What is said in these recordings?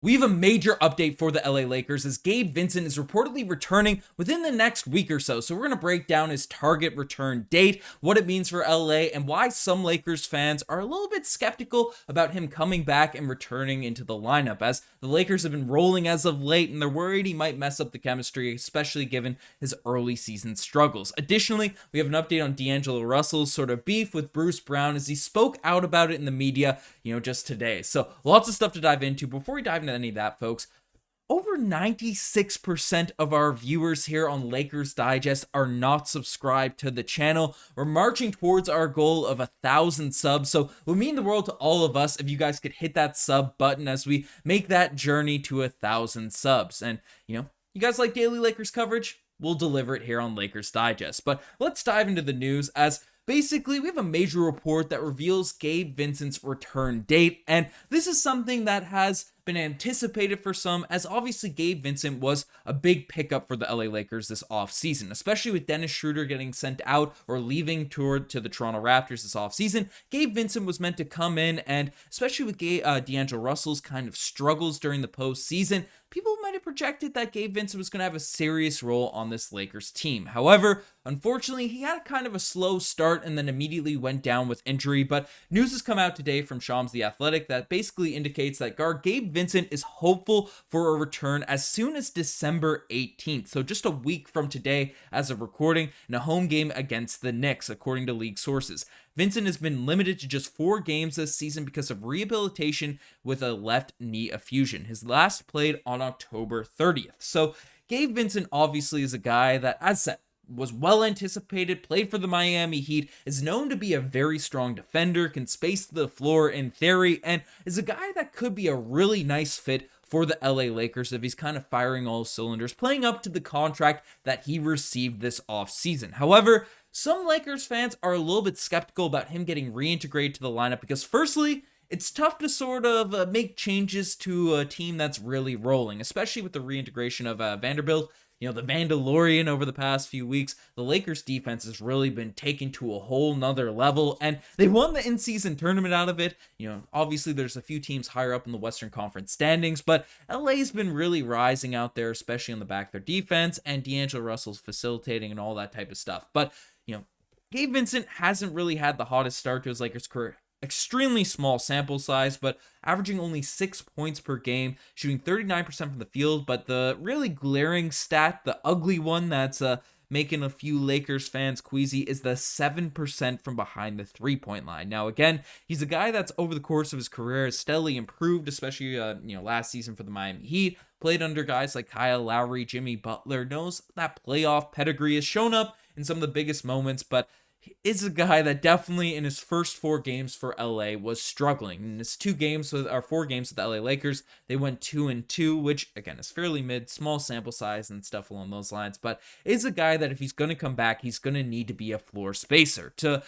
We have a major update for the LA Lakers as Gabe Vincent is reportedly returning within the next week or so. So we're going to break down his target return date, what it means for LA, and why some Lakers fans are a little bit skeptical about him coming back and returning into the lineup, as the Lakers have been rolling as of late and they're worried he might mess up the chemistry, especially given his early season struggles. Additionally, we have an update on D'Angelo Russell's sort of beef with Bruce Brown as he spoke out about it in the media, just today. So lots of stuff to dive into. Before we dive into any of that, folks, over 96% of our viewers here on Lakers Digest are not subscribed to the channel. We're marching towards our goal of 1,000 subs, so it would mean the world to all of us if you guys could hit that sub button as we make that journey to 1,000 subs. And, you guys like daily Lakers coverage? We'll deliver it here on Lakers Digest. But let's dive into the news, as basically, we have a major report that reveals Gabe Vincent's return date, and this is something that has been anticipated for some, as obviously Gabe Vincent was a big pickup for the LA Lakers this offseason, especially with Dennis Schroeder getting sent out or leaving to the Toronto Raptors this offseason. Gabe Vincent was meant to come in, and especially with D'Angelo Russell's kind of struggles during the postseason, people might have projected that Gabe Vincent was going to have a serious role on this Lakers team. However, unfortunately, he had kind of a slow start and then immediately went down with injury. But news has come out today from Shams The Athletic that basically indicates that guard Gabe Vincent is hopeful for a return as soon as December 18th. So just a week from today as of recording, in a home game against the Knicks, according to league sources. Vincent has been limited to just 4 games this season because of rehabilitation with a left knee effusion. His last played on October 30th. So Gabe Vincent obviously is a guy that, as said, was well anticipated, played for the Miami Heat, is known to be a very strong defender, can space the floor in theory, and is a guy that could be a really nice fit for the LA Lakers if he's kind of firing all cylinders, playing up to the contract that he received this offseason. However, some Lakers fans are a little bit skeptical about him getting reintegrated to the lineup because, firstly, it's tough to sort of make changes to a team that's really rolling, especially with the reintegration of Vanderbilt. The Mandalorian over the past few weeks. The Lakers defense has really been taken to a whole nother level, and they won the in-season tournament out of it. Obviously there's a few teams higher up in the Western Conference standings, but LA's been really rising out there, especially on the back of their defense, and D'Angelo Russell's facilitating and all that type of stuff. But, Gabe Vincent hasn't really had the hottest start to his Lakers career. Extremely small sample size, but averaging only 6 points per game, shooting 39% from the field. But the really glaring stat, the ugly one that's making a few Lakers fans queasy, is the 7% from behind the three-point line. Now, again, he's a guy that's over the course of his career has steadily improved, especially last season for the Miami Heat. Played under guys like Kyle Lowry, Jimmy Butler, knows that playoff pedigree, has shown up in some of the biggest moments, but is a guy that definitely in his first 4 games for LA was struggling. In his 4 games with the LA Lakers, they went 2-2, which again is fairly mid, small sample size and stuff along those lines, but is a guy that if he's going to come back, he's going to need to be a floor spacer to,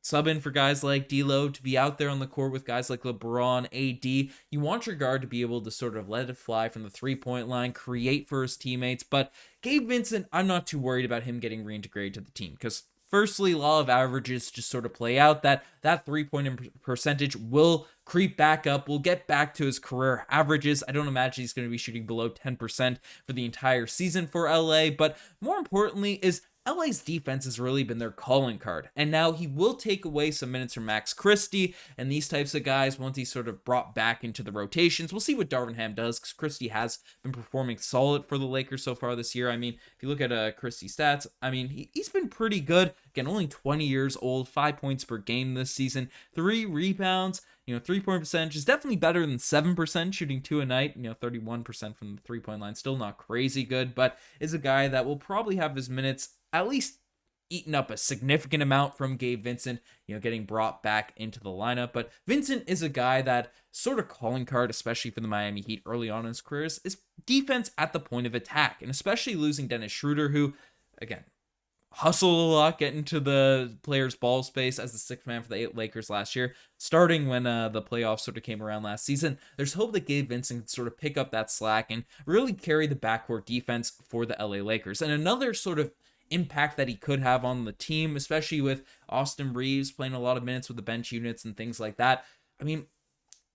sub in for guys like D'Lo, to be out there on the court with guys like LeBron, AD. You want your guard to be able to sort of let it fly from the three-point line, create for his teammates. But Gabe Vincent, I'm not too worried about him getting reintegrated to the team because, firstly, law of averages just sort of play out that three-point percentage will creep back up. We'll get back to his career averages. I don't imagine he's going to be shooting below 10% for the entire season for LA. But more importantly is LA's defense has really been their calling card. And now he will take away some minutes from Max Christie and these types of guys once he's sort of brought back into the rotations. We'll see what Darvin Ham does because Christie has been performing solid for the Lakers so far this year. I mean, if you look at Christie's stats, I mean, he's been pretty good. Again, only 20 years old, 5 points per game this season, 3 rebounds. 3-point percentage is definitely better than 7% shooting 2 a night. 31% from the three-point line. Still not crazy good, but is a guy that will probably have his minutes at least eaten up a significant amount from Gabe Vincent, getting brought back into the lineup. But Vincent is a guy that sort of calling card, especially for the Miami Heat early on in his career, is defense at the point of attack. And especially losing Dennis Schroeder, who, again, hustled a lot, getting to the players' ball space as the sixth man for the Lakers last year, starting when the playoffs sort of came around last season. There's hope that Gabe Vincent can sort of pick up that slack and really carry the backcourt defense for the LA Lakers. And another sort of impact that he could have on the team, especially with Austin Reaves playing a lot of minutes with the bench units and things like that. I mean,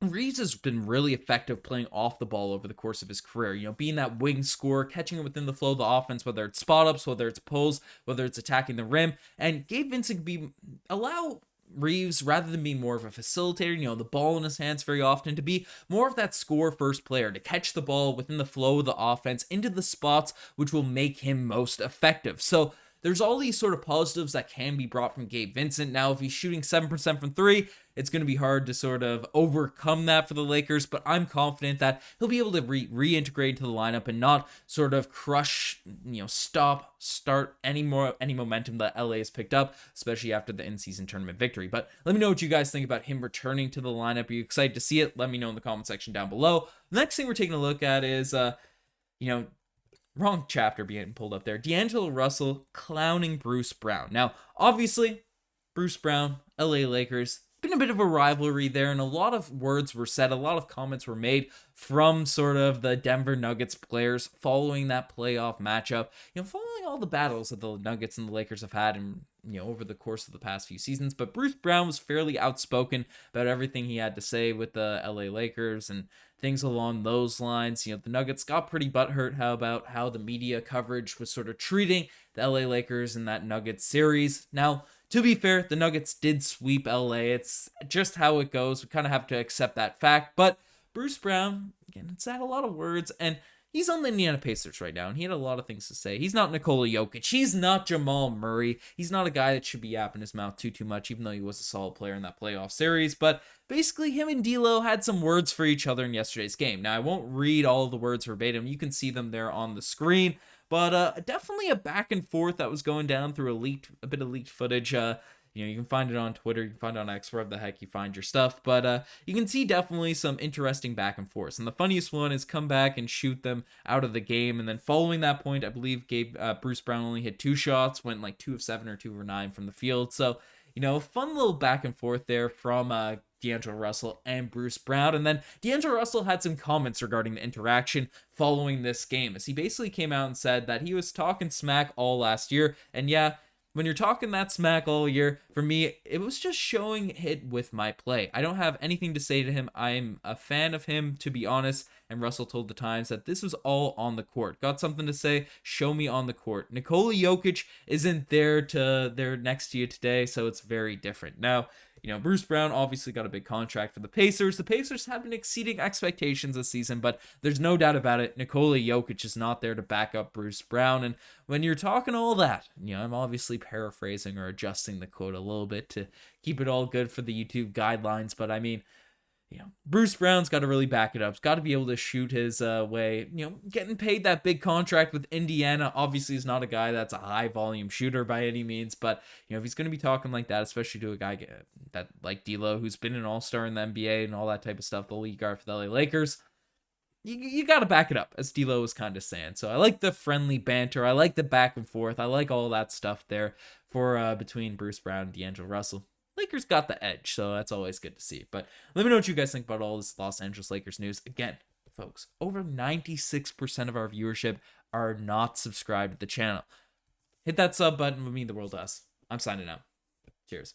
Reaves has been really effective playing off the ball over the course of his career, being that wing scorer, catching it within the flow of the offense, whether it's spot ups, whether it's pulls, whether it's attacking the rim. And Gabe Vincent can allow Reaves, rather than being more of a facilitator, the ball in his hands very often, to be more of that score first player, to catch the ball within the flow of the offense into the spots which will make him most effective. So there's all these sort of positives that can be brought from Gabe Vincent. Now, if he's shooting 7% from three, it's going to be hard to sort of overcome that for the Lakers, but I'm confident that he'll be able to reintegrate into the lineup and not sort of crush, start any momentum that LA has picked up, especially after the in-season tournament victory. But let me know what you guys think about him returning to the lineup. Are you excited to see it? Let me know in the comment section down below. The next thing we're taking a look at is, wrong chapter being pulled up there. D'Angelo Russell clowning Bruce Brown. Now, obviously, Bruce Brown, LA Lakers, been a bit of a rivalry there, and a lot of words were said, a lot of comments were made from sort of the Denver Nuggets players following that playoff matchup, following all the battles that the Nuggets and the Lakers have had over the course of the past few seasons. But Bruce Brown was fairly outspoken about everything he had to say with the LA Lakers and things along those lines. The Nuggets got pretty butthurt about how the media coverage was sort of treating the LA Lakers in that Nuggets series. Now, to be fair, the Nuggets did sweep LA. It's just how it goes. We kind of have to accept that fact. But Bruce Brown, again, it's had a lot of words, and he's on the Indiana Pacers right now, and he had a lot of things to say. He's not Nikola Jokic. He's not Jamal Murray. He's not a guy that should be yapping his mouth too much, even though he was a solid player in that playoff series. But basically, him and D'Lo had some words for each other in yesterday's game. Now, I won't read all of the words verbatim. You can see them there on the screen. But definitely a back and forth that was going down through a bit of leaked footage. You can find it on Twitter, you can find it on X, wherever the heck you find your stuff. But you can see definitely some interesting back and forth. And the funniest one is come back and shoot them out of the game. And then following that point, I believe Bruce Brown only hit 2 shots, went like 2 of 7 or 2 of 9 from the field. So, fun little back and forth there from D'Angelo Russell and Bruce Brown. And then D'Angelo Russell had some comments regarding the interaction following this game, as he basically came out and said that he was talking smack all last year. And yeah, when you're talking that smack all year, for me, it was just showing it with my play. I don't have anything to say to him. I'm a fan of him, to be honest. And Russell told the Times that this was all on the court. Got something to say? Show me on the court. Nikola Jokic isn't there next to you today, so it's very different. Now, Bruce Brown obviously got a big contract for the Pacers. The Pacers have been exceeding expectations this season, but there's no doubt about it. Nikola Jokic is not there to back up Bruce Brown. And when you're talking all that, I'm obviously paraphrasing or adjusting the quote a little bit to keep it all good for the YouTube guidelines. But I mean, Bruce Brown's got to really back it up. He's got to be able to shoot his way. Getting paid that big contract with Indiana, obviously is not a guy that's a high volume shooter by any means. But, if he's going to be talking like that, especially to a guy that like D'Lo, who's been an all-star in the NBA and all that type of stuff, the lead guard for the LA Lakers, you got to back it up, as D'Lo was kind of saying. So I like the friendly banter. I like the back and forth. I like all that stuff there for between Bruce Brown and D'Angelo Russell. Lakers got the edge, so that's always good to see. But let me know what you guys think about all this Los Angeles Lakers news. Again, folks, over 96% of our viewership are not subscribed to the channel. Hit that sub button, would mean the world to us. I'm signing out. Cheers.